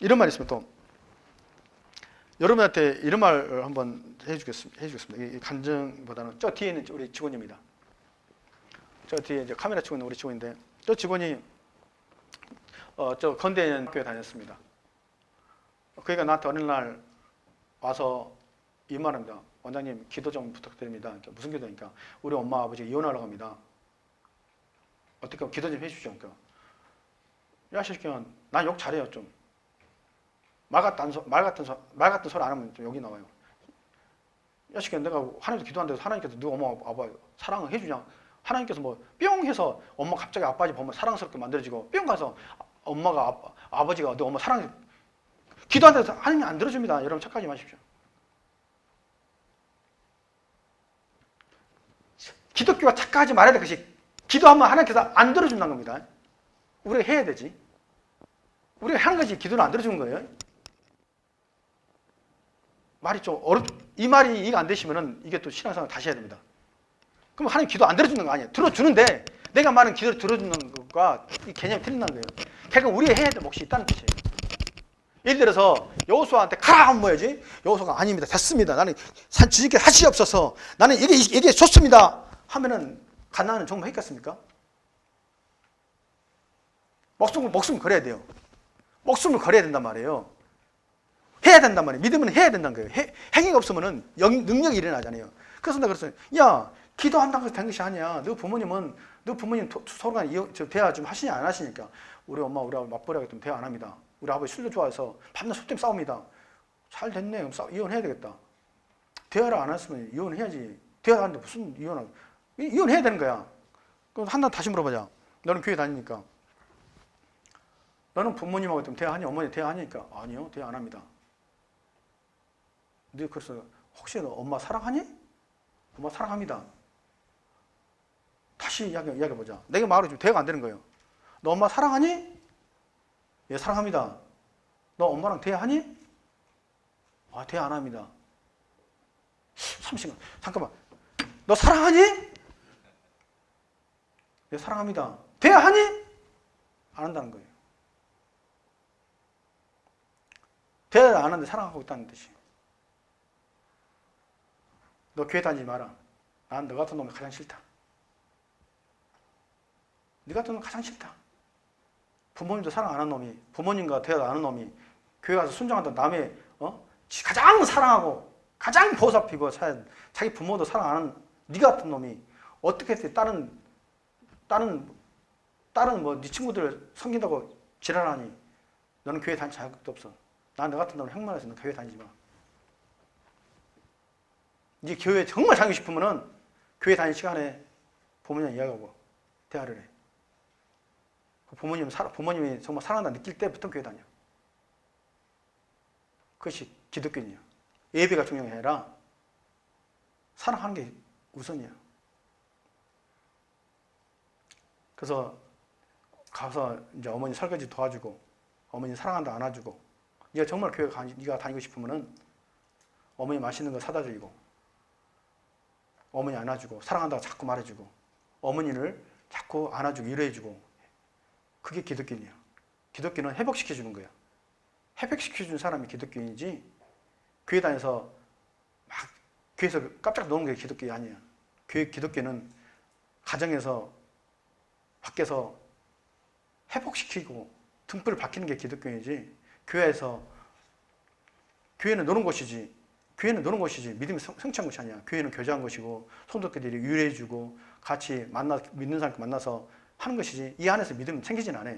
이런 말이 있으면 또 여러분한테 이런 말을 한번 해주겠습니다. 이 간증보다는 저 뒤에 있는 우리 직원입니다. 저 뒤에 이제 카메라 치고 있는 우리 직원인데 저 직원이 저 건대에 있는 학교에 다녔습니다. 그러니까 나한테 어느 날 와서 이 말합니다. 원장님 기도 좀 부탁드립니다. 그러니까 무슨 기도니까 우리 엄마 아버지 이혼하려고 합니다. 어떻게 기도 좀 해주십시오. 그러니까 야 시키면 난 욕 잘해요 좀. 말 같은 소리 안 하면 좀 욕이 나와요. 야 시키면 내가 하나님도 기도 안 돼서 하나님께서 너 엄마 아빠 사랑을 해주냐? 하나님께서 뭐 뿅 해서 엄마 갑자기 아빠 집 보면 사랑스럽게 만들어지고 뿅 가서 엄마가 아버지가 너 엄마 사랑해 기도 안 돼서 하나님 안 들어줍니다. 여러분 착각하지 마십시오. 기독교가 착각하지 말아야 될 것이 기도하면 하나님께서 안 들어준다는 겁니다. 우리가 해야 되지. 우리가 하는 것이 기도를 안 들어주는 거예요. 말이 좀 이 말이 이해가 안 되시면은 이게 또 신앙생활 다시 해야 됩니다. 그럼 하나님 기도 안 들어주는 거 아니에요. 들어주는데 내가 말은 기도를 들어주는 것과 이 개념이 틀린다는 거예요. 결국 우리가 해야 될 몫이 있다는 뜻이에요. 예를 들어서 여호수아한테 가라 하면 뭐야지? 여호수아가 아닙니다. 됐습니다. 나는 산 주님께 하시옵소서. 나는 이게 좋습니다. 하면은 가나안은 정말 했겠습니까? 목숨을 걸어야 돼요. 목숨을 걸어야 된단 말이에요. 해야 된단 말이에요. 믿으면 해야 된다는 거예요. 행위가 없으면은 능력이 일어나잖아요. 그래서 내가 그랬어요. 야, 기도한다고 해서 된 것이 아니야. 너 부모님 서로 간에 대화 좀 하시냐 안 하시니까 우리 엄마 우리 아버지 맞벌이하기 때문에 대화 안 합니다. 우리 아버지 술도 좋아해서 밤낮 술 때문에 싸웁니다. 잘 됐네. 그럼 이혼해야 되겠다. 대화를 안 했으면 이혼해야지. 대화하는데 무슨 이혼하고. 이혼해야 되는 거야. 그럼 한번 다시 물어보자. 너는 교회 다니니까. 너는 부모님하고 좀 대화하니? 어머니 대화하니까? 아니요. 대화 안 합니다. 너 그래서 혹시 너 엄마 사랑하니? 엄마 사랑합니다. 다시 이야기해보자. 내가 말을 좀 대화가 안 되는 거예요. 너 엄마 사랑하니? 예, 사랑합니다. 너 엄마랑 대화하니? 아, 대화 안 합니다. 잠깐만. 너 사랑하니? 네, 사랑합니다. 대화하니? 안 한다는 거예요. 대화를 안 하는데 사랑하고 있다는 뜻이. 너 교회 다니지 마라. 난 너 같은 놈이 가장 싫다. 네 같은 놈이 가장 싫다. 부모님도 사랑 안 하는 놈이, 부모님과 대화 안 하는 놈이 교회 가서 순종한다 남의 가장 사랑하고 가장 보살피고 자기 부모도 사랑 안 하는 네 같은 놈이 어떻게 다른 뭐 네 친구들 섬긴다고 지랄하니? 너는 교회 다닐 자격도 없어. 난 너 같은 놈을 행만해서 너 교회 다니지 마. 네 교회 정말 다니고 싶으면은 교회 다닐 시간에 부모님 이야기하고 대화를 해. 부모님이 정말 사랑한다 느낄 때부터 교회 다녀. 그것이 기독교인이야. 예배가 중요한 게 아니라 사랑하는 게 우선이야. 그래서 가서 이제 어머니 설거지 도와주고 어머니 사랑한다 안아주고 네가 정말 교회 네가 다니고 싶으면은 어머니 맛있는 거 사다 주고 어머니 안아주고 사랑한다고 자꾸 말해주고 어머니를 자꾸 안아주고 위로해주고 그게 기독교인이야. 기독교는 회복시켜주는 거야. 회복시켜주는 사람이 기독교인이지 교회 다녀서 막 교회에서 깜짝 노는 게 기독교 아니야. 기독교는 가정에서 밖에서 회복시키고 등불을 밝히는 게 기독교인이지 교회는 노는 곳이지 믿음이 성취한 것이 아니야. 교회는 교제한 것이고 성도들끼리 위로해주고 같이 믿는 사람 만나서 하는 것이지 이 안에서 믿음이 생기진 않아요.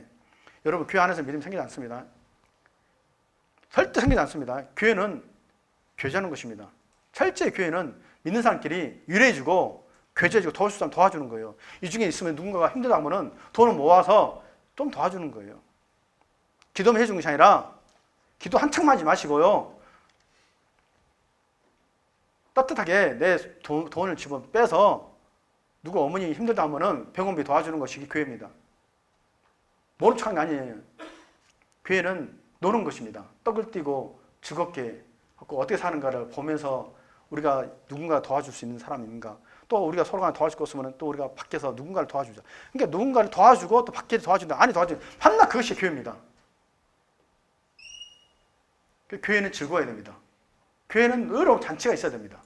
여러분 교회 안에서 믿음이 생기지 않습니다. 절대 생기지 않습니다. 교회는 교제하는 것입니다. 철저히 교회는 믿는 사람끼리 위로해주고 교제해주고 도와줄 사람 도와주는 거예요. 이 중에 있으면 누군가가 힘들다 하면은 돈을 모아서 좀 도와주는 거예요. 기도만 해주는 것이 아니라 기도 한창만 하지 마시고요. 따뜻하게 내 돈을 집어 빼서 누구 어머니 힘들다 하면은 병원비 도와주는 것이 교회입니다. 모른 척하는 게 아니에요. 교회는 노는 것입니다. 떡을 띠고 즐겁게 어떻게 사는가를 보면서 우리가 누군가 도와줄 수 있는 사람이 있는가 또 우리가 서로 간에 도와줄 거 없으면 또 우리가 밖에서 누군가를 도와주자. 그러니까 누군가를 도와주고 또 밖에 도와준다 안에 도와주는 밤낮 그것이 교회입니다. 교회는 즐거워야 됩니다. 교회는 의로운 잔치가 있어야 됩니다.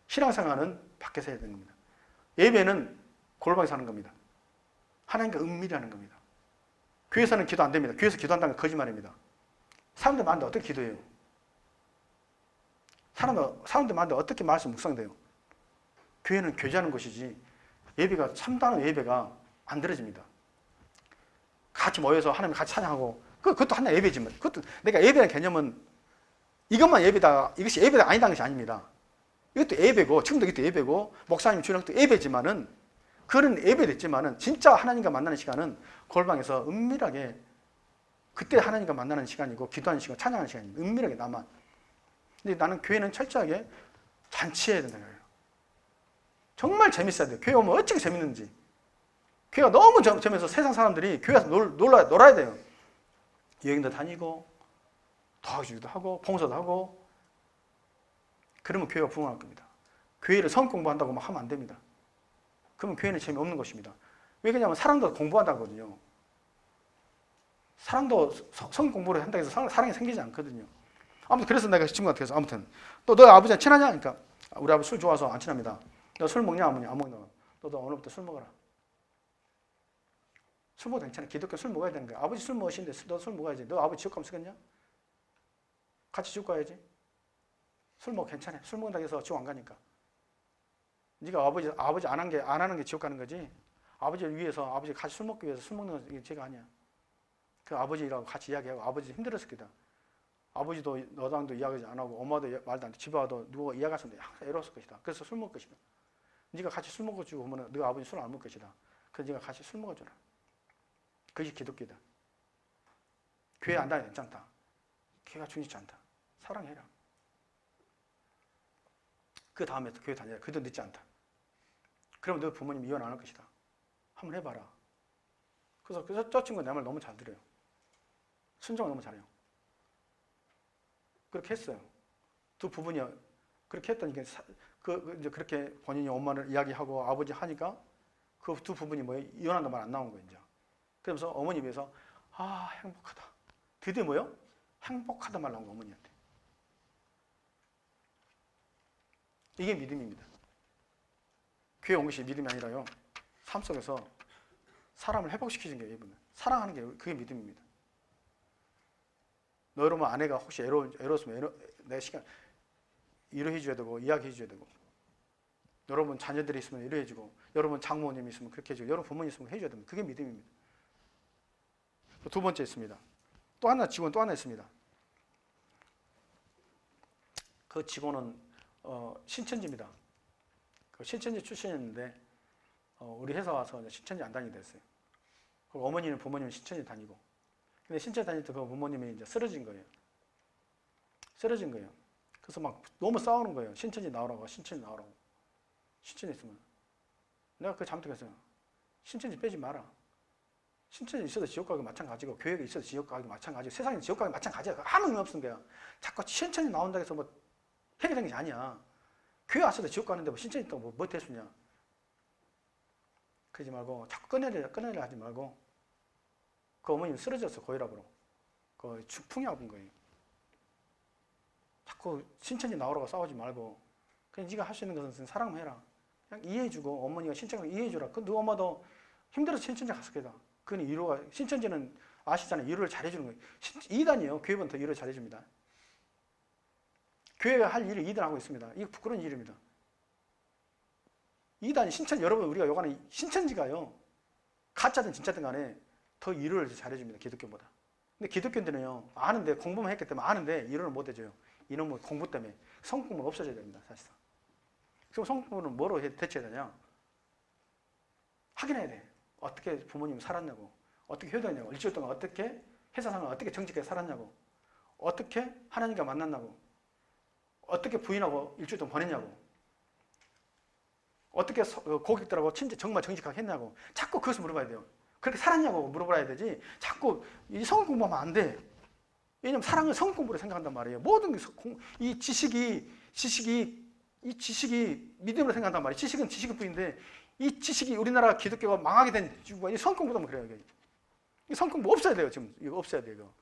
신앙생활은 밖에서 해야 됩니다. 예배는 골방에서 하는 겁니다. 하나님과 은밀히 하는 겁니다. 교회에서는 기도 안 됩니다. 교회에서 기도한다는 건 거짓말입니다. 사람들 많은데 어떻게 기도해요? 사람들 많은데 어떻게 말씀 묵상돼요? 교회는 교제하는 곳이지 예배가 참다운 예배가 안 들어집니다. 같이 모여서 하나님 같이 찬양하고 그것도 하나의 예배지만 그것도 내가 예배라는 개념은 이것만 예배다 이것이 예배가 아니다는 것이 아닙니다. 이것도 예배고 지금도 이것도 예배고 목사님 주는 것도 예배지만은 그런 예배됐지만은 진짜 하나님과 만나는 시간은 골방에서 은밀하게 그때 하나님과 만나는 시간이고 기도하는 시간, 찬양하는 시간입니다. 은밀하게 나만. 근데 나는 교회는 철저하게 잔치해야 된다는 거예요. 정말 재밌어야 돼요. 교회 오면 어찌게 재밌는지. 교회가 너무 재밌어서 세상 사람들이 교회에서 놀아야 돼요. 여행도 다니고 도와주기도 하고 봉사도 하고 그러면 교회가 부흥할 겁니다. 교회를 성경 공부한다고 막 하면 안 됩니다. 그러면 교회는 재미없는 것입니다. 왜 그러냐면 사랑도 공부한다거든요. 사랑도 성경 공부를 한다고 해서 사랑이 생기지 않거든요. 아무튼 그래서 내가 친구한테 해서 아무튼 너 아버지랑 친하냐? 그러니까 우리 아버지 술 좋아서 안 친합니다. 너 술 먹냐? 어머니 안 먹냐? 너도 오늘부터 술 먹어라. 술 먹어도 괜찮아. 기독교 술 먹어야 되는 거야. 아버지 술 먹으시는데 너 술 먹어야지. 너 아버지 지옥 가면 쓰겠냐? 같이 지옥 가야지. 술 먹어 괜찮아. 술 먹는다고 해서 지옥 안 가니까. 네가 아버지 안 하는 게 지옥 가는 거지. 아버지를 위해서 아버지 같이 술 먹기 위해서 술 먹는 건 죄가 아니야. 그 아버지랑 같이 이야기하고 아버지 힘들었을 거다. 아버지도 너랑도 이야기 안 하고 엄마도 말도 안 돼. 집에 와도 누가 이야기했으면 항상 애로웠을 것이다. 그래서 술 먹을 것이다. 네가 같이 술 먹어주고 보면 너가 아버지 술 안 먹을 것이다. 그래서 네가 같이 술 먹어줘라. 그것이 기독교다. 교회 안 다녀도 괜찮다. 교회가 중요치 않다. 사랑해라. 그 다음에 교회 다녀라. 그래도 늦지 않다. 그러면 너 부모님 이혼 안 할 것이다. 한번 해봐라. 그래서 저 친구가 내 말 너무 잘 들어요. 순종을 너무 잘해요. 그렇게 했어요. 두 부분이 그렇게 했더니 이제 그렇게 본인이 엄마를 이야기하고 아버지 하니까 그 두 부분이 뭐예요? 이혼한다는 말 안 나온 거예요. 이제. 그러면서 어머니 위해서 행복하다. 드디어 뭐요? 행복하다 말 나온 거 어머니한테. 이게 믿음입니다. 교회 온 것이 믿음이 아니라요. 삶 속에서 사람을 회복시키는 게 이분은 사랑하는 게 그게 믿음입니다. 너 여러분 아내가 혹시 애로웠으면 내 시간 위로해 줘야 되고 이야기해 줘야 되고 여러분 자녀들이 있으면 위로해 주고 여러분 장모님이 있으면 그렇게 해주고 여러분 부모님 있으면 해줘야 됩니다. 그게 믿음입니다. 두 번째 있습니다. 직원 또 하나 있습니다. 그 직원은 신천지입니다. 그 신천지 출신이었는데 우리 회사 와서 신천지 안 다니게 됐어요. 그리고 어머니는 부모님은 신천지 다니고 근데 신천지 다닐 때 그 부모님이 이제 쓰러진 거예요. 그래서 막 너무 싸우는 거예요. 신천지 나오라고. 신천지 있으면 내가 그 잘못했어요. 신천지 빼지 마라. 신천지 있어도 지옥 가기 마찬가지고 교회가 있어도 지옥 가기 마찬가지고 세상에 지옥 가기 마찬가지야. 아무 의미 없는 거야. 자꾸 신천지 나온다고 해서 뭐 해결된 게 아니야. 교회 왔어도 지옥 가는데 뭐 신천지 있다고 뭐 대수냐. 그러지 말고 자꾸 꺼내려 하지 말고 그 어머님 쓰러졌어. 고혈압으로. 그 풍이 아픈 거예요. 자꾸 신천지 나오라고 싸우지 말고 그냥 네가 할 수 있는 것은 사랑만 해라. 그냥 이해해주고 어머니가 신천지 이해해주라. 너 엄마도 힘들어서 신천지 갔을 거다. 그건 위로가 신천지는 아시잖아요. 위로를 잘해주는 거예요. 2단이에요. 교회보다 더 위로를 잘해줍니다. 교회가 할 일을 2단 하고 있습니다. 이거 부끄러운 일입니다. 2단이 신천지 여러분 우리가 요가는 신천지가요. 가짜든 진짜든 간에 더 위로를 잘해줍니다. 기독교보다. 근데 기독교인들은요. 아는데 공부만 했기 때문에 아는데 위로를 못 해줘요. 이놈의 공부 때문에 성공 공부는 없어져야 됩니다. 사실상. 그럼 성공 공부는 뭐로 대체해야 되냐? 확인해야 돼. 어떻게 부모님이 살았냐고. 어떻게 효도했냐고. 일주일 동안 어떻게 회사 생활 어떻게 정직하게 살았냐고. 어떻게 하나님과 만났냐고. 어떻게 부인하고 일주일 동안 보냈냐고. 어떻게 고객들하고 정말 정직하게 했냐고. 자꾸 그것을 물어봐야 돼요. 그렇게 살았냐고 물어봐야 되지. 자꾸 이 성공 공부하면 안 돼. 왜냐면 사랑은 성공 공부로 생각한단 말이에요. 모든 이 지식이 믿음으로 생각한단 말이에요. 지식은 지식일 뿐인데 이 지식이 우리나라 기독교가 망하게 된 이유가 이 성공 공부도 그래요. 이 성공 공부 없어야 돼요. 지금 이거 없어야 돼요. 이거.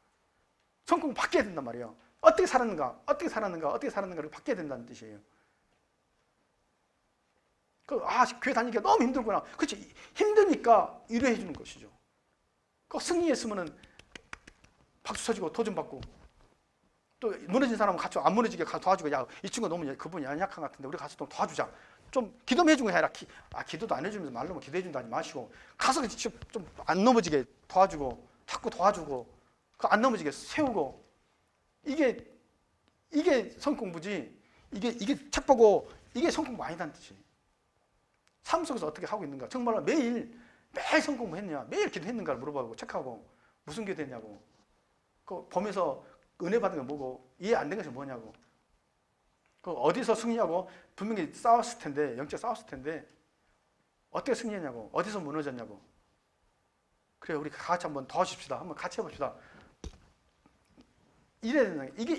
성공 공부 바뀌어야 된단 말이에요. 어떻게 살았는가를 바뀌어야 된다는 뜻이에요. 교회 다니기가 너무 힘들구나. 그렇지. 힘드니까 위로해 주는 것이죠. 승리했으면은 박수 쳐주고 도전 받고, 또 무너진 사람은 같이 안 무너지게 도와주고, 야, 이 친구가 너무 그분이 연약한 것 같은데 우리 가서 좀 도와주자. 좀 기도해 주는 거 해라. 기도도 안 해주면서 말로만 기도해 준다지 마시고, 가서 좀 안 넘어지게 도와주고, 자꾸 도와주고, 안 넘어지게 세우고. 이게 성공부지. 이게 책 보고 이게 성공부 아니다는 뜻이에요. 삶 속에서 어떻게 하고 있는가. 정말로 매일 성공부 했냐, 매일 기도했는가를 물어보고 체크하고, 무슨 기도했냐고. 보면서 은혜 받은 게 뭐고, 이해 안 된 것이 뭐냐고. 어디서 승리하고, 분명히 싸웠을 텐데, 영적 싸웠을 텐데, 어떻게 승리했냐고, 어디서 무너졌냐고. 그래, 우리 같이 한번 도와줍시다. 한번 같이 해봅시다. 이래야 된다. 이게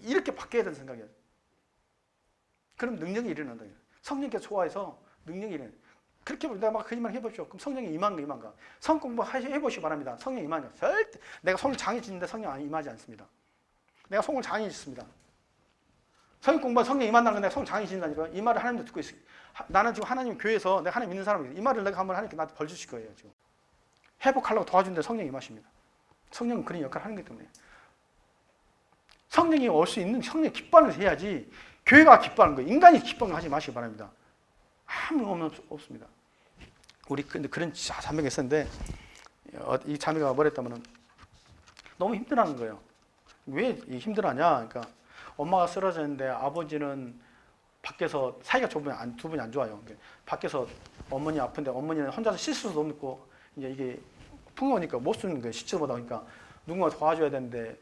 이렇게 바뀌어야 되는 생각이에요. 그럼 능력이 일어난다. 성령께서 좋아해서 능력이 일어나요. 그렇게 내가 막 거짓말 해보십시오. 그럼 성령이 임한가. 성경 공부 해보시기 바랍니다. 성령 임하냐. 절대 내가 손을 장이 짓는데 성령 임하지 않습니다. 내가 손을 장이 짓습니다. 성경 공부가 성령 임한다는 건 내가 손을 장이 짓는다니까. 이 말을 하나님도 듣고 있어요. 나는 지금 하나님 교회에서 내가 하나님 믿는 사람이에요. 이 말을 내가 하면 하나님께 나한테 벌 주실 거예요. 지금 회복하려고 도와주는데 성령이 임하십니다. 성령은 그런 역할을 하는 거기 때문에. 성령이 올 수 있는 성령의 기뻐하는 것을 해야지, 교회가 기뻐하는 거예요. 인간이 기뻐하는 거 하지 마시기 바랍니다. 아무 없습니다. 우리 근데 그런 자매가 있었는데, 이 자매가 뭐랬다면 너무 힘들어하는 거예요. 왜 힘들어하냐? 그러니까 엄마가 쓰러졌는데 아버지는 밖에서 사이가 좁으면 두 분이 안 좋아요. 밖에서 어머니 아픈데 어머니는 혼자서 씻을 수도 없고, 이제 이게 풍요하니까 못 쓰는 거예요. 씻지도 못하니까 누군가 도와줘야 되는데,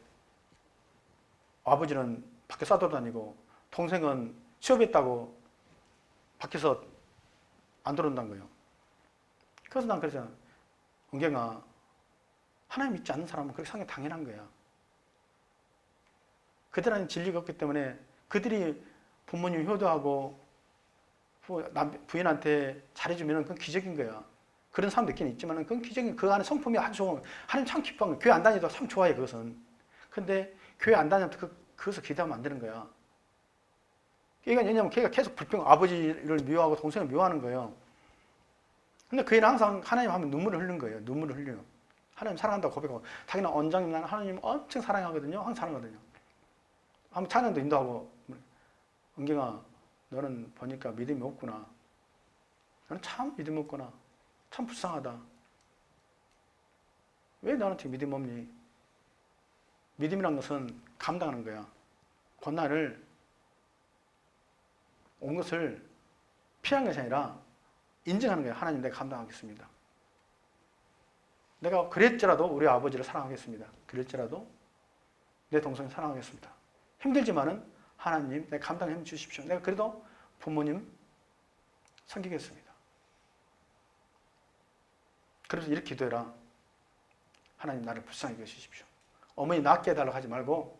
아버지는 밖에 싸돌아다니고, 동생은 취업했다고 밖에서 안 들어온다는 거예요. 그래서 난 그러잖아. 은경아, 하나님 믿지 않는 사람은 그렇게 상해 당연한 거야. 그들한테 진리가 없기 때문에 그들이 부모님 효도하고 부인한테 잘해주면 그건 기적인 거야. 그런 사람도 있긴 있지만 그건 기적인, 그 안에 성품이 아주 좋은, 하나님 참 기뻐하는 거야. 교회 안 다니도 참 좋아해, 그것은. 근데 교회 안 다니면 그것을 기도하면 안 되는 거야. 왜냐면 걔가 계속 아버지를 미워하고 동생을 미워하는 거예요. 근데 그 애는 항상 하나님 하면 눈물을 흘리는 거예요. 눈물을 흘려요. 하나님 사랑한다고 고백하고, 자기는 원장님 나는 하나님 엄청 사랑하거든요. 항상 사랑하거든요. 한번 찬양도 인도하고, 은경아, 너는 보니까 믿음이 없구나. 너는 참 믿음이 없구나. 참 불쌍하다. 왜 너한테 믿음 없니? 믿음이란 것은 감당하는 거야. 고난을 온 것을 피한 것이 아니라 인정하는 거야. 하나님, 내가 감당하겠습니다. 내가 그랬더라도 우리 아버지를 사랑하겠습니다. 그랬더라도 내 동생을 사랑하겠습니다. 힘들지만은 하나님, 내가 감당해 주십시오. 내가 그래도 부모님 섬기겠습니다. 그래서 이렇게 기도해라. 하나님, 나를 불쌍히 여기십시오. 어머니 낫게 해달라고 하지 말고,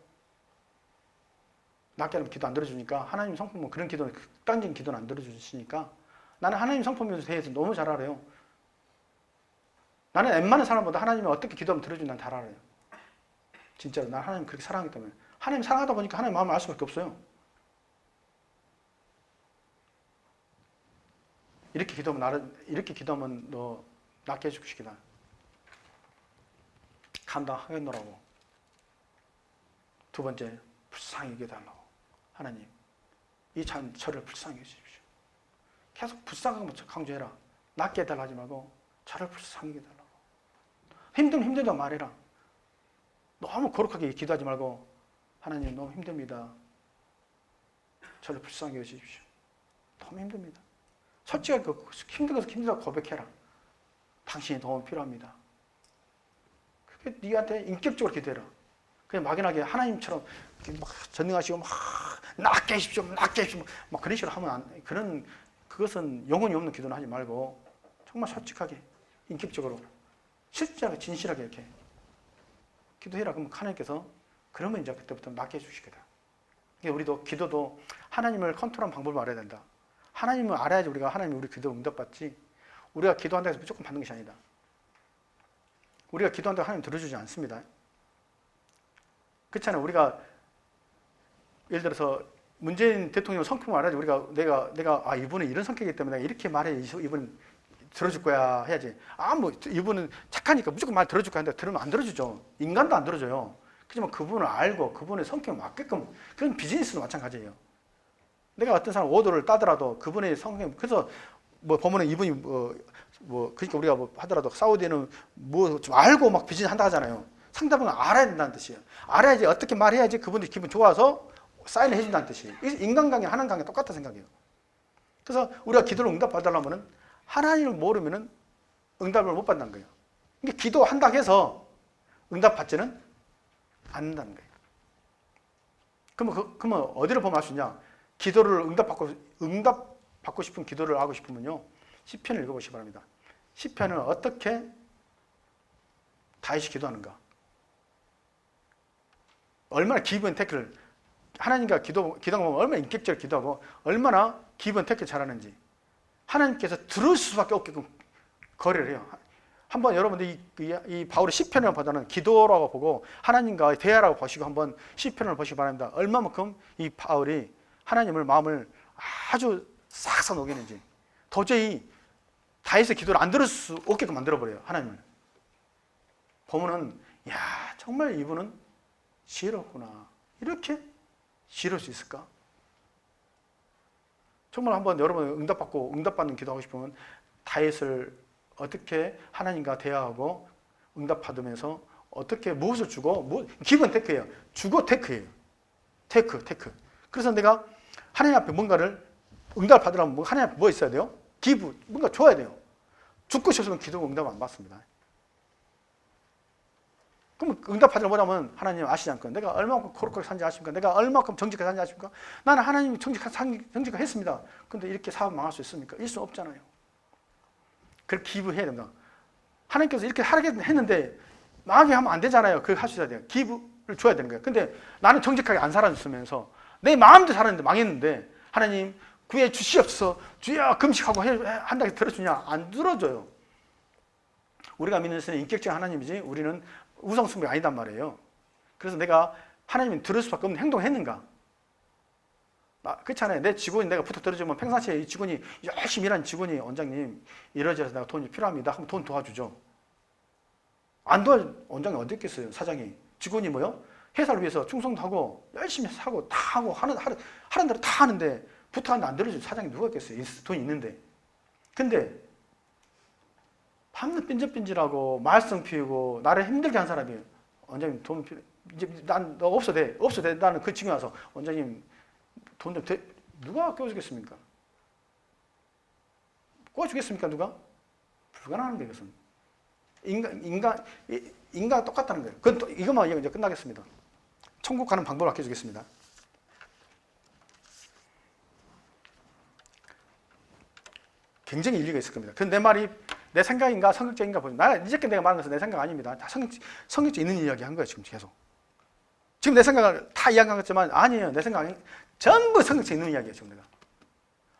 낫게 하면 기도 안 들어주니까, 하나님 성품은 그런 기도는, 극단적인 기도는 안 들어주시니까, 나는 하나님 성품에 대해서 너무 잘 알아요. 나는 웬만한 사람보다 하나님이 어떻게 기도하면 들어주는지 난 잘 알아요. 진짜로. 난 하나님 그렇게 사랑하기 때문에. 하나님 사랑하다 보니까 하나님 마음을 알 수밖에 없어요. 이렇게 기도하면 너 낫게 해주시기다. 감당하겠노라고. 두 번째, 불쌍히 여겨달라고. 하나님, 이 저를 불쌍히 여기십시오. 계속 불쌍한 것 강조해라. 낫게 해달라 하지 말고 저를 불쌍히 여겨달라고. 힘들다고 말해라. 너무 거룩하게 기도하지 말고, 하나님 너무 힘듭니다. 저를 불쌍히 여기십시오. 너무 힘듭니다. 솔직하게 힘들다고 고백해라. 당신이 도움이 필요합니다. 그게 네한테 인격적으로 기도해라. 그냥 막연하게 하나님처럼 막 전능하시고 막 낫게 해주십시오, 낫게 해주십시오, 막 그런 식으로 하면 그것은 영혼이 없는 기도는 하지 말고, 정말 솔직하게 인격적으로 실제하게 진실하게 이렇게 기도해라. 그러면 하나님께서 그러면 이제 그때부터 낫게 해주시거든. 우리도 기도도 하나님을 컨트롤하는 방법을 알아야 된다. 하나님을 알아야지 우리가 우리 기도 응답받지. 우리가 기도한다고 해서 무조건 받는 것이 아니다. 우리가 기도한다고 하나님 들어주지 않습니다. 그렇잖아요. 우리가 예를 들어서 문재인 대통령 성격을 알아야지. 우리가 내가 이분은 이런 성격이기 때문에 내가 이렇게 말해. 이분은 들어줄 거야 해야지. 뭐 이분은 착하니까 무조건 말 들어줄 거야 하는데 들으면 안 들어주죠. 인간도 안 들어줘요. 그렇지만 그분을 알고 그분의 성격에 맞게끔, 그런 비즈니스도 마찬가지예요. 내가 어떤 사람 오더를 따더라도 그분의 성격, 그래서 뭐 보면은 이분이 그러니까 우리가 뭐 하더라도 사우디는 뭐 좀 알고 막 비즈니스 한다 하잖아요. 상대방을 알아야 된다는 뜻이에요. 알아야지 어떻게 말해야지 그분들이 기분 좋아서 사인을 해준다는 뜻이에요. 인간관계, 하나님관계 똑같다 생각해요. 그래서 우리가 기도를 응답받으려면 하나님을 모르면 응답을 못 받는 거예요. 이게 기도한다 해서 응답받지는 않는다는 거예요. 그러면 어디를 보면 알 수 있냐? 기도를 응답받고 싶은 기도를 하고 싶으면요, 시편을 읽어보시기 바랍니다. 시편은 어떻게 다윗이 기도하는가? 얼마나 기브 앤 테크를, 하나님과 기도하면 얼마나 인격적으로 기도하고 얼마나 기브 앤 테크를 잘하는지 하나님께서 들을 수밖에 없게끔 거래를 해요. 한번 여러분들 이 바울의 시편을 보다는 기도라고 보고 하나님과 대화라고 보시고 한번 시편을 보시기 바랍니다. 얼마만큼 이 바울이 하나님을 마음을 아주 싹싹 녹이는지. 도저히 다윗의 기도를 안 들을 수 없게끔 만들어버려요. 하나님을 보면은, 야, 정말 이분은 지혜롭구나. 이렇게 지혜로울 수 있을까? 정말 한번 여러분 응답받는 기도하고 싶으면 다윗을 어떻게 하나님과 대화하고 응답받으면서 어떻게 무엇을 주고, 기본 테크예요. 주고 테크예요. 테크. 그래서 내가 하나님 앞에 뭔가를 응답을 받으려면 하나님 앞에 뭐 있어야 돼요? 기부, 뭔가 줘야 돼요. 죽고 싶으면 기도가 응답 안 받습니다. 그럼 응답 받으려 보자면 하나님 아시지 않고, 내가 얼마만큼 거룩하게 산지 아십니까? 내가 얼마만큼 정직하게 산지 아십니까? 나는 하나님이 정직했습니다. 근데 이렇게 사업 망할 수 있습니까? 있을 수 없잖아요. 그걸 기부해야 된다. 하나님께서 이렇게 하라고 했는데 망하게 하면 안 되잖아요. 그걸 할 수 있어야 돼요. 기부를 줘야 되는 거예요. 근데 나는 정직하게 안 살았으면서 내 마음대로 살았는데 망했는데 하나님 구해 주시옵소서, 주여 금식하고 한다고 들어주냐? 안 들어줘요. 우리가 믿는 신은 인격적인 하나님이지 우리는 우상숭배가 아니단 말이에요. 그래서 내가 하나님이 들을 수밖에 없는 행동을 했는가? 그렇잖아요. 내 직원이 내가 부탁 들어주면 평상시에 이 직원이 열심히 일하는 직원이, 원장님 이러저러서 내가 돈이 필요합니다 하면 돈 도와주죠. 안 원장이 어디 있겠어요? 사장이. 직원이 뭐요? 회사를 위해서 충성도 하고 열심히 하고 다 하고 하는 대로 다 하는데 부탁하는데 안 들어주죠. 사장이 누가 있겠어요? 돈이 있는데. 근데 밤낮 삔질삔질하고 말썽 피우고 나를 힘들게 한 사람이, 원장님 돈 필요, 이제 난 너 없어도 돼. 나는 그 직원이 와서 원장님 돈 좀 누가 껴주겠습니까? 꿔주겠습니까? 누가? 불가능한 게 이것은. 인간 똑같다는 거예요. 그건 또 이것만 이제 끝나겠습니다. 천국 가는 방법을 알려주겠습니다. 굉장히 일리가 있을 겁니다. 그런데 내 말이 내 생각인가 성격적인가 보면, 이제껏 내가 말한 것은 내 생각 아닙니다. 다 성격적 있는 이야기 한 거예요. 지금 계속. 지금 내 생각을 다 이야기한 것지만 아니에요. 내 생각이 전부 성격적 있는 이야기예요. 지금 내가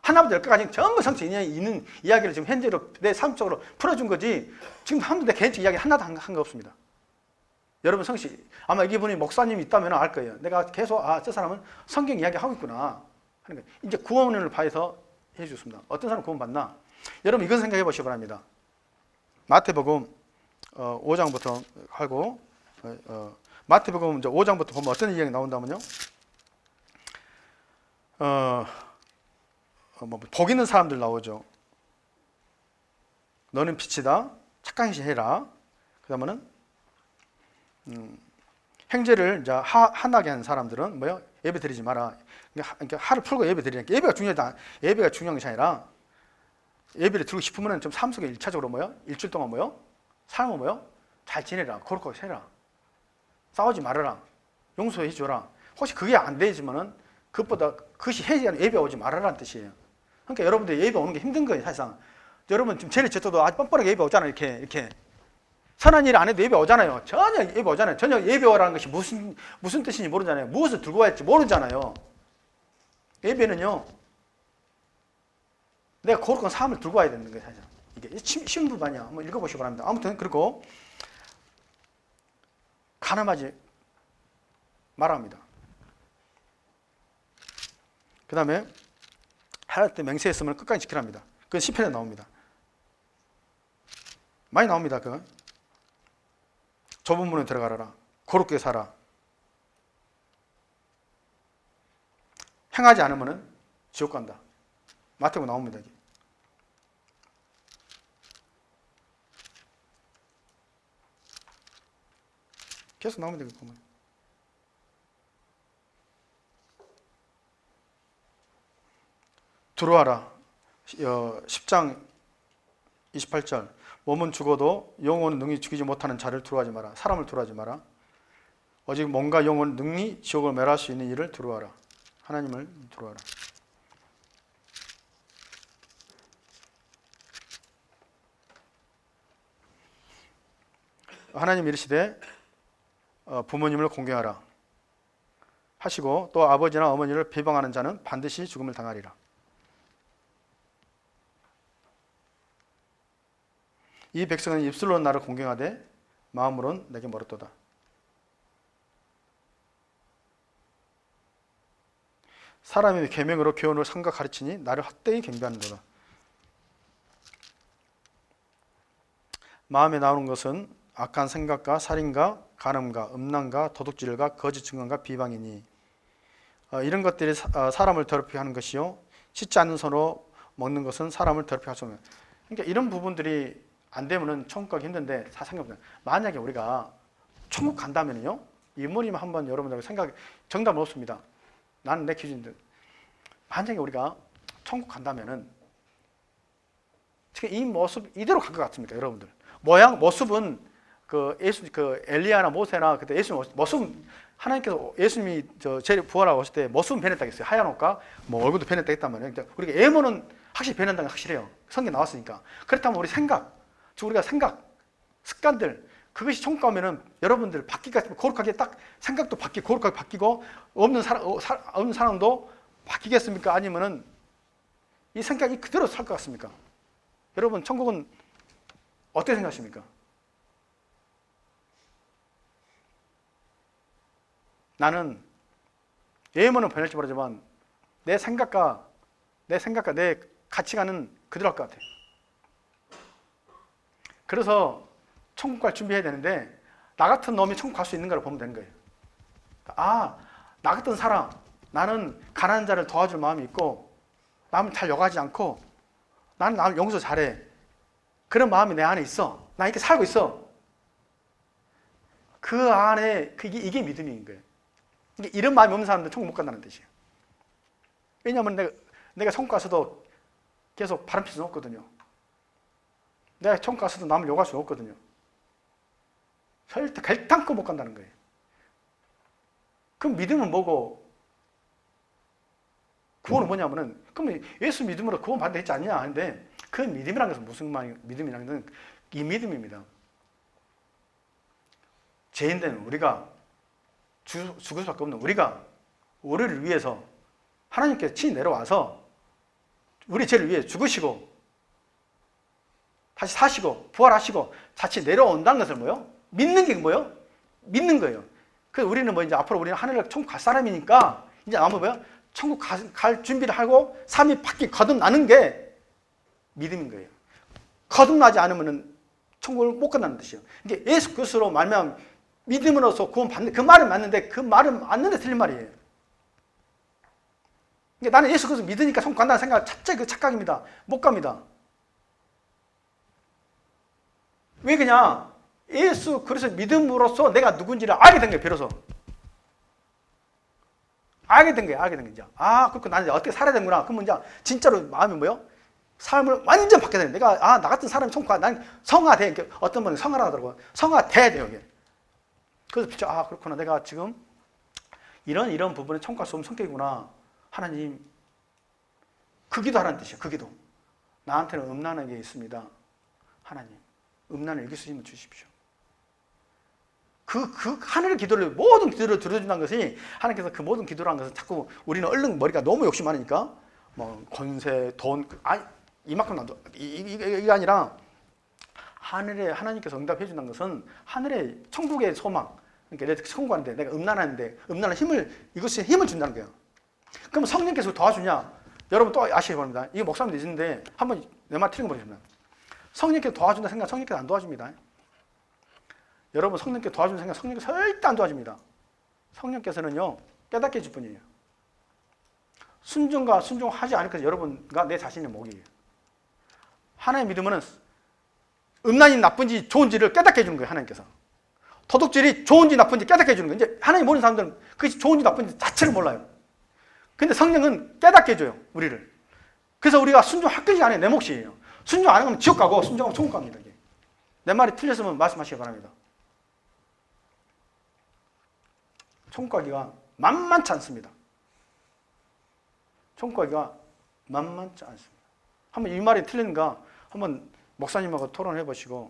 하나부터 열까지 전부 성격적 있는 이야기를 지금 현재로 내 삶 속으로 풀어준 거지, 지금 한 번도 내 개인적 이야기 하나도 한 거 없습니다. 여러분 성식, 아마 이분이 목사님이 있다면 알 거예요. 내가 계속 저 사람은 성경 이야기 하고 있구나 하는 거예요. 이제 구원을 봐서 해주셨습니다. 어떤 사람 구원 받나? 여러분 이건 생각해 보시기 바랍니다. 마태복음 5장부터 하고 마태복음 이제 5장부터 보면 어떤 이야기 나온다면요. 복 있는 사람들 나오죠. 너는 빛이다. 착한 행실 해라. 그다음에는 행제를 이제 한하게 한 사람들은 뭐요? 예배 드리지 마라. 그러니까 하를 풀고 예배 드리니까 예배가 중요하다. 예배가 중요한 것이 아니라 예배를 드리고 싶으면 좀 삶 속에 1차적으로 뭐요? 일주일 동안 뭐요? 삶을 뭐요? 잘 지내라. 거룩하게 살라. 싸우지 말아라. 용서해 줘라. 혹시 그게 안 되지만은 그것보다 그것이 해야지 예배 오지 말아라는 뜻이에요. 그러니까 여러분들 예배 오는 게 힘든 거예요, 사실상. 여러분 지금 제일 저도 아주 뻔뻔하게 예배 오잖아요. 이렇게 선한 일 안 해도 예배 오잖아요. 전혀 예배 오잖아요. 전혀 예배 오라는 것이 무슨 뜻인지 모르잖아요. 무엇을 들고 와야 할지 모르잖아요. 예배는요, 내가 거룩한 삶을 들고 와야 되는 거예요, 사실. 이게 쉬운 부분이야. 한번 읽어보시기 바랍니다. 아무튼 그리고 가늠하지 말합니다. 그 다음에 하나님께 맹세했으면 끝까지 지키랍니다. 그건 시편에 나옵니다. 많이 나옵니다. 그 좁은 문에 들어가라. 거룩하게 살아. 행하지 않으면 지옥 간다. 마태복음 나옵니다. 이게. 계속 나옵니다. 이거 보면. 들어와라. 10장 28절. 몸은 죽어도 영혼은 능히 죽이지 못하는 자를 두려워하지 마라. 사람을 두려워하지 마라. 오직 몸과 영혼은 능히 지옥을 멸할 수 있는 일을 두려워하라. 하나님을 두려워하라. 하나님 이르시되 부모님을 공경하라 하시고 또 아버지나 어머니를 비방하는 자는 반드시 죽음을 당하리라. 이 백성은 입술로는 나를 공경하되 마음으로는 내게 멀었도다. 사람이 계명으로 교훈을 삼가 가르치니 나를 헛되이 경배하는도다. 마음에 나오는 것은 악한 생각과 살인과 간음과 음란과 도둑질과 거짓 증언과 비방이니 이런 것들이 사람을 더럽게 하는 것이요 씻지 않는 손으로 먹는 것은 사람을 더럽게 할 수 없는. 그러니까 이런 부분들이 안 되면은 천국 가기 힘든데 생각해보세요. 만약에 우리가 천국 간다면요, 이모님 한번 여러분들 정답은 없습니다. 나는 내 기준인데 만약에 우리가 천국 간다면은 이 모습 이대로 갈 것 같습니까, 여러분들? 모습은 엘리야나 모세나 그때 예수님 모습 하나님께서 예수님이 부활하고 오실 때 모습은 변했다고 했어요. 하얀 옷과 뭐 얼굴도 변했다고 했다면 우리가 외모는 확실히 변한다는 게 확실해요. 성경 나왔으니까. 그렇다면 우리 우리가 생각, 습관들 그것이 천국 가면은 여러분들 바뀌가 거룩하게 딱 생각도 거룩하게 바뀌고 없는 사람도 바뀌겠습니까? 아니면은 이 생각이 그대로 살 것 같습니까? 여러분 천국은 어떻게 생각하십니까? 나는 외모는 변할지 모르지만 내 생각과 내 가치관은 그대로 할 것 같아요. 그래서 천국 갈 준비해야 되는데 나 같은 놈이 천국 갈 수 있는 걸 보면 되는 거예요. 나 같은 사람, 나는 가난한 자를 도와줄 마음이 있고 남을 잘 욕하지 않고 나는 남을 용서 잘해. 그런 마음이 내 안에 있어. 나 이렇게 살고 있어. 그 안에 이게 믿음인 거예요. 이런 마음이 없는 사람들은 천국 못 간다는 뜻이에요. 왜냐하면 내가 천국 가서도 계속 바람 필 수는 없거든요. 내가 천국 가서도 남을 욕할 수 없거든요. 절대 결단코 못 간다는 거예요. 그럼 믿음은 뭐고 구원은 뭐냐면은 그럼 예수 믿음으로 구원 받는다 했지 않냐 하는데 그 믿음이라는 것은 무슨 믿음이라는 것은 이 믿음입니다. 죄인된 우리가 죽을 수밖에 없는 우리를 위해서 하나님께서 친히 내려와서 우리 죄를 위해 죽으시고 다시 사시고 부활하시고 같이 내려온다는 것을 뭐요? 믿는 게 뭐요? 믿는 거예요. 그래서 우리는 이제 앞으로 우리는 하늘을 천국 갈 사람이니까 이제 아무 천국 갈 준비를 하고 삶이 거듭나는 게 믿음인 거예요. 거듭나지 않으면 천국을 못 간다는 뜻이에요. 이게 예수 그리스도로 말미암아 믿음으로써 구원받는 그 말은 맞는데 그 말은 맞는데 틀린 말이에요. 그러니까 나는 예수 그리스도 믿으니까 천국 간다는 생각 자체 그 착각입니다. 못 갑니다. 왜 그냥 예수 그리스도 믿음으로써 내가 누군지를 알게 된 거예요. 비로소 알게 된 거예요. 이제 그렇고 나는 이제 어떻게 살아야 되는구나. 그러면 이제 진짜로 마음이 뭐요? 삶을 완전 바뀌어야 돼요. 내가 나 같은 사람이 천국 가. 난 성화돼. 어떤 분은 성화라 하더라고요. 성화돼야 돼요. 이게. 그래서 그렇구나. 내가 지금 이런 부분에 천국 갈 수 없는 성격이구나. 하나님 그 기도하라는 뜻이에요. 그 기도. 나한테는 음란한 게 있습니다. 하나님 음란을 이길 수 있으면 주십시오. 하늘의 기도를 모든 기도를 들어준다는 것이 하나님께서 그 모든 기도라는 것은 자꾸 우리는 얼른 머리가 너무 욕심 많으니까 뭐 권세, 돈 이만큼 나도 이게 아니라 하나님께서 응답해 준다는 것은 하늘의 천국의 소망. 그러니까 내가 천국 가는데 내가 음란한 힘을 이것이 힘을 준다는 거예요. 그럼 성령께서 도와주냐? 여러분 또 아시기 바랍니다. 이게 목사님도 있는데 한번 내 말 틀린 거 모르겠습니다. 성령께서 도와준다 생각 성령께서 안 도와줍니다. 여러분 성령께서 도와주는 생각 성령께서 절대 안 도와줍니다. 성령께서는요 깨닫게 해줄 뿐이에요. 순종과 순종하지 않으니까 여러분과 내 자신의 목이에요. 하나님 믿으면은 음란이 나쁜지 좋은지를 깨닫게 해주는 거예요. 하나님께서. 도둑질이 좋은지 나쁜지 깨닫게 해주는 거예요. 이제 하나님 모르는 사람들은 그것이 좋은지 나쁜지 자체를 몰라요. 근데 성령은 깨닫게 해줘요. 우리를. 그래서 우리가 순종할지 안 해. 내 몫이에요. 순종 안 하면 지옥 가고 순종하면 천국 갑니다. 이게. 내 말이 틀렸으면 말씀하시기 바랍니다. 천국 가기가 만만치 않습니다. 천국 가기가 만만치 않습니다. 한번 이 말이 틀린가 한번 목사님하고 토론해 보시고